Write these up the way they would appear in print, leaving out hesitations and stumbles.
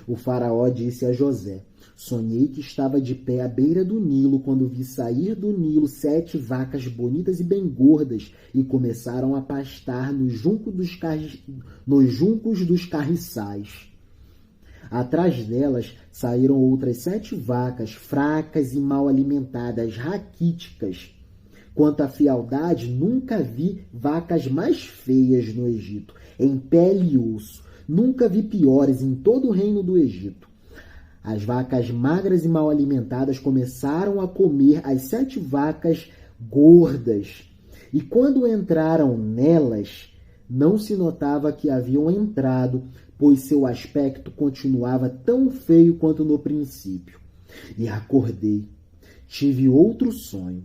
O faraó disse a José: sonhei que estava de pé à beira do Nilo, quando vi sair do Nilo 7 vacas bonitas e bem gordas, e começaram a pastar nos juncos dos carriçais. Atrás delas saíram outras 7 vacas, fracas e mal alimentadas, raquíticas. Quanto à frialdade, nunca vi vacas mais feias no Egito, em pele e osso. Nunca vi piores em todo o reino do Egito. As vacas magras e mal alimentadas começaram a comer as 7 vacas gordas. E quando entraram nelas, não se notava que haviam entrado, pois seu aspecto continuava tão feio quanto no princípio. E acordei. Tive outro sonho.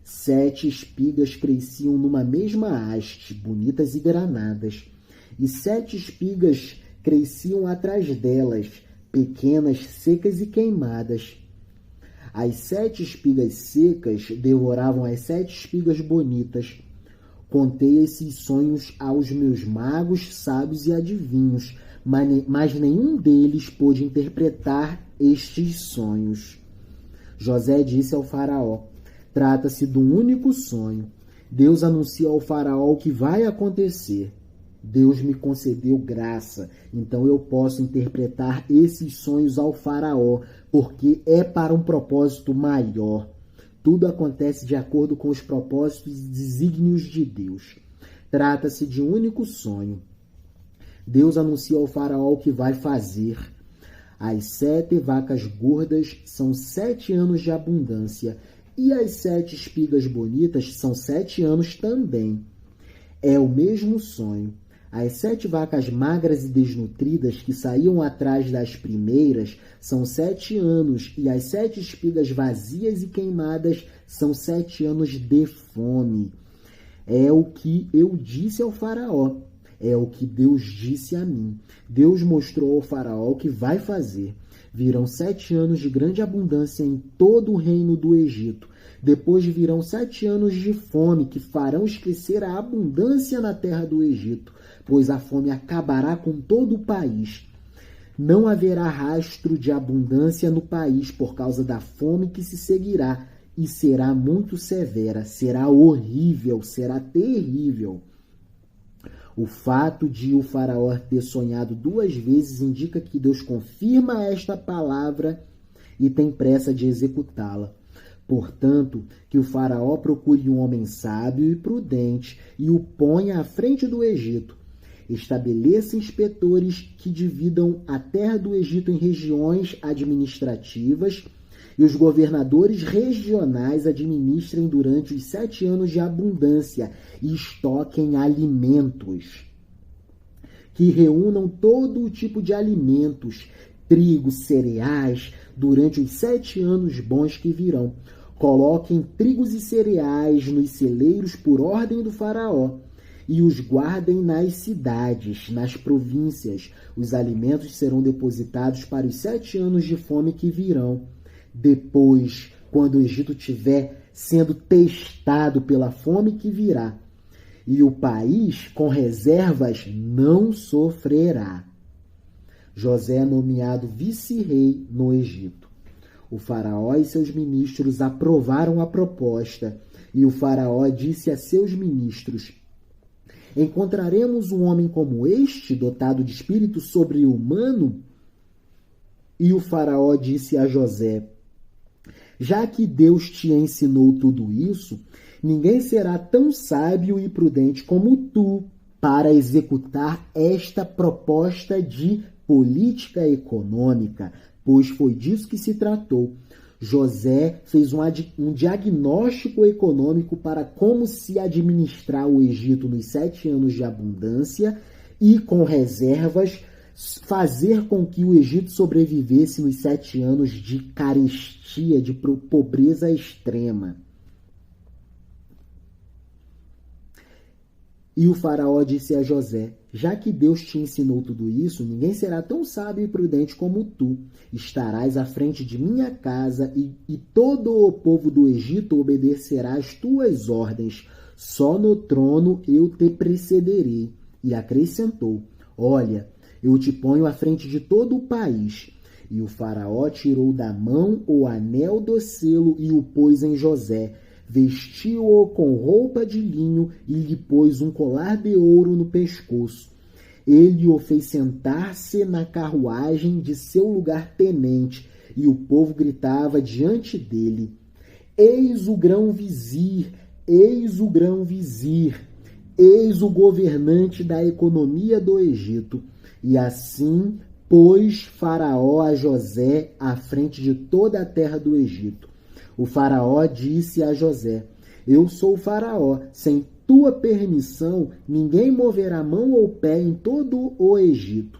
7 espigas cresciam numa mesma haste, bonitas e granadas, e 7 espigas cresciam atrás delas, pequenas, secas e queimadas. As 7 espigas secas devoravam as 7 espigas bonitas. Contei esses sonhos aos meus magos, sábios e adivinhos, mas nenhum deles pôde interpretar estes sonhos. José disse ao faraó: trata-se de um único sonho. Deus anuncia ao faraó o que vai acontecer. Deus me concedeu graça, então eu posso interpretar esses sonhos ao faraó, porque é para um propósito maior. Tudo acontece de acordo com os propósitos e desígnios de Deus. Trata-se de um único sonho. Deus anuncia ao faraó o que vai fazer. As 7 vacas gordas são 7 anos de abundância, e as 7 espigas bonitas são 7 anos também. É o mesmo sonho. As 7 vacas magras e desnutridas que saíam atrás das primeiras são 7 anos, e as 7 espigas vazias e queimadas são 7 anos de fome. É o que eu disse ao faraó. É o que Deus disse a mim. Deus mostrou ao faraó o que vai fazer. Virão 7 anos de grande abundância em todo o reino do Egito. Depois virão 7 anos de fome, que farão esquecer a abundância na terra do Egito, pois a fome acabará com todo o país. Não haverá rastro de abundância no país por causa da fome que se seguirá, e será muito severa, será horrível, será terrível. O fato de o faraó ter sonhado 2 vezes indica que Deus confirma esta palavra e tem pressa de executá-la. Portanto, que o faraó procure um homem sábio e prudente e o ponha à frente do Egito. Estabeleça inspetores que dividam a terra do Egito em regiões administrativas, e os governadores regionais administrem durante os 7 anos de abundância e estoquem alimentos. Que reúnam todo o tipo de alimentos, trigo, cereais, durante os 7 anos bons que virão. Coloquem trigos e cereais nos celeiros por ordem do faraó, e os guardem nas cidades, nas províncias. Os alimentos serão depositados para os 7 anos de fome que virão. Depois, quando o Egito estiver sendo testado pela fome que virá, e o país com reservas não sofrerá. José é nomeado vice-rei no Egito. O faraó e seus ministros aprovaram a proposta, e o faraó disse a seus ministros: encontraremos um homem como este, dotado de espírito sobre-humano? E o faraó disse a José: já que Deus te ensinou tudo isso, ninguém será tão sábio e prudente como tu para executar esta proposta de política econômica, pois foi disso que se tratou. José fez um diagnóstico econômico para como se administrar o Egito nos 7 anos de abundância e, com reservas, fazer com que o Egito sobrevivesse nos 7 anos de carestia, de pobreza extrema. E o faraó disse a José: já que Deus te ensinou tudo isso, ninguém será tão sábio e prudente como tu. Estarás à frente de minha casa e todo o povo do Egito obedecerá às tuas ordens. Só no trono eu te precederei. E acrescentou: olha, eu te ponho à frente de todo o país. E o faraó tirou da mão o anel do selo e o pôs em José. Vestiu-o com roupa de linho e lhe pôs um colar de ouro no pescoço. Ele o fez sentar-se na carruagem de seu lugar-tenente, e o povo gritava diante dele: Eis o grão-vizir, eis o grão-vizir, eis o governante da economia do Egito. E assim pôs Faraó a José à frente de toda a terra do Egito. O Faraó disse a José: Eu sou o Faraó, sem tua permissão ninguém moverá mão ou pé em todo o Egito.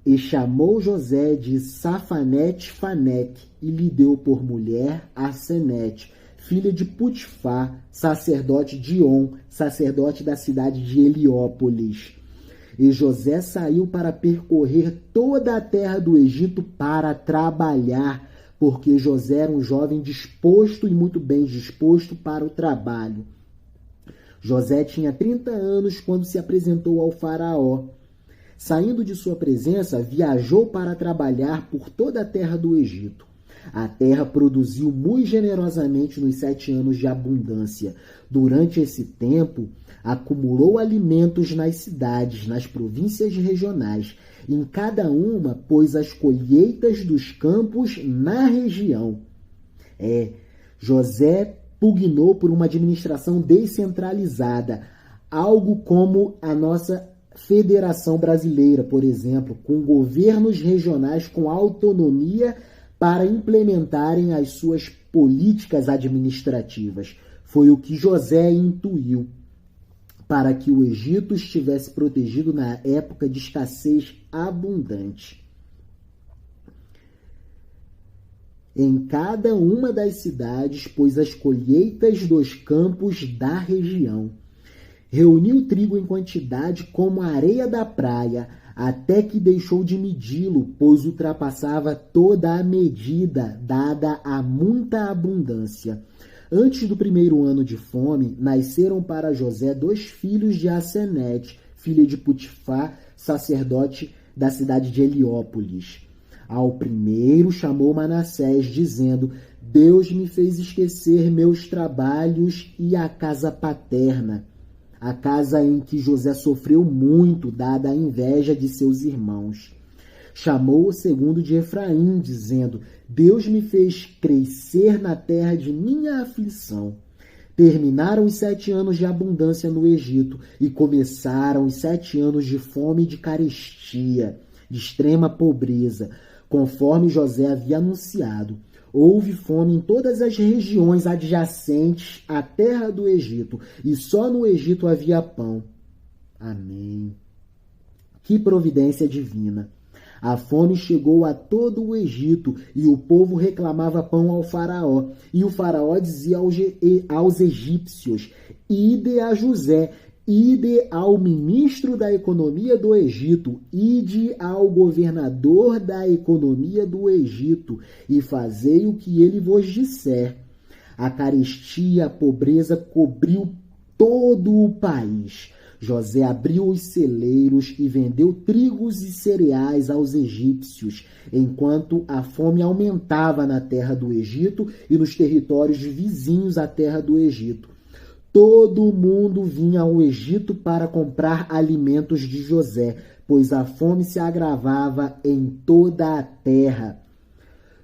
E chamou José de Safanete-Faneque e lhe deu por mulher Asenete, filha de Putifar, sacerdote de On, sacerdote da cidade de Heliópolis. E José saiu para percorrer toda a terra do Egito para trabalhar, porque José era um jovem disposto e muito bem disposto para o trabalho. José tinha 30 anos quando se apresentou ao faraó. Saindo de sua presença, viajou para trabalhar por toda a terra do Egito. A terra produziu muito generosamente nos 7 anos de abundância. Durante esse tempo, acumulou alimentos nas cidades, nas províncias regionais. Em cada uma, pôs as colheitas dos campos na região. José pugnou por uma administração descentralizada, algo como a nossa Federação Brasileira, por exemplo, com governos regionais com autonomia para implementarem as suas políticas administrativas. Foi o que José intuiu, para que o Egito estivesse protegido na época de escassez abundante. Em cada uma das cidades pôs as colheitas dos campos da região. Reuniu trigo em quantidade como a areia da praia, até que deixou de medi-lo, pois ultrapassava toda a medida dada a muita abundância. Antes do primeiro ano de fome, nasceram para José 2 filhos de Asenete, filha de Putifar, sacerdote da cidade de Heliópolis. Ao primeiro chamou Manassés, dizendo: Deus me fez esquecer meus trabalhos e a casa paterna, a casa em que José sofreu muito, dada a inveja de seus irmãos. Chamou o segundo de Efraim, dizendo: Deus me fez crescer na terra de minha aflição. Terminaram os 7 anos de abundância no Egito e começaram os 7 anos de fome e de carestia, de extrema pobreza, conforme José havia anunciado. Houve fome em todas as regiões adjacentes à terra do Egito, e só no Egito havia pão. Amém. Que providência divina! A fome chegou a todo o Egito, e o povo reclamava pão ao faraó. E o faraó dizia aos egípcios: Ide a José, ide ao ministro da economia do Egito, ide ao governador da economia do Egito, e fazei o que ele vos disser. A carestia, a pobreza cobriu todo o país. José abriu os celeiros e vendeu trigos e cereais aos egípcios, enquanto a fome aumentava na terra do Egito e nos territórios vizinhos à terra do Egito. Todo mundo vinha ao Egito para comprar alimentos de José, pois a fome se agravava em toda a terra.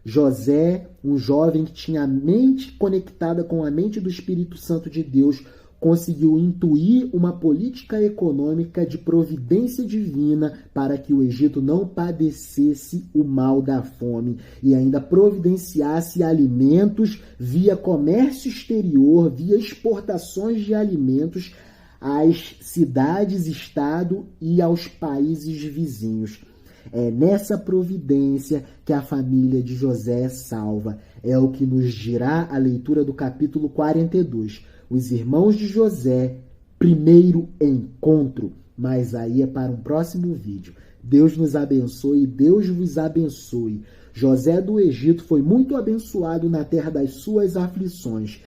José, um jovem que tinha a mente conectada com a mente do Espírito Santo de Deus, conseguiu intuir uma política econômica de providência divina para que o Egito não padecesse o mal da fome e ainda providenciasse alimentos via comércio exterior, via exportações de alimentos às cidades-estado e aos países vizinhos. É nessa providência que a família de José é salva. É o que nos dirá a leitura do capítulo 42. Os irmãos de José, primeiro encontro. Mas aí é para um próximo vídeo. Deus nos abençoe, Deus vos abençoe. José do Egito foi muito abençoado na terra das suas aflições.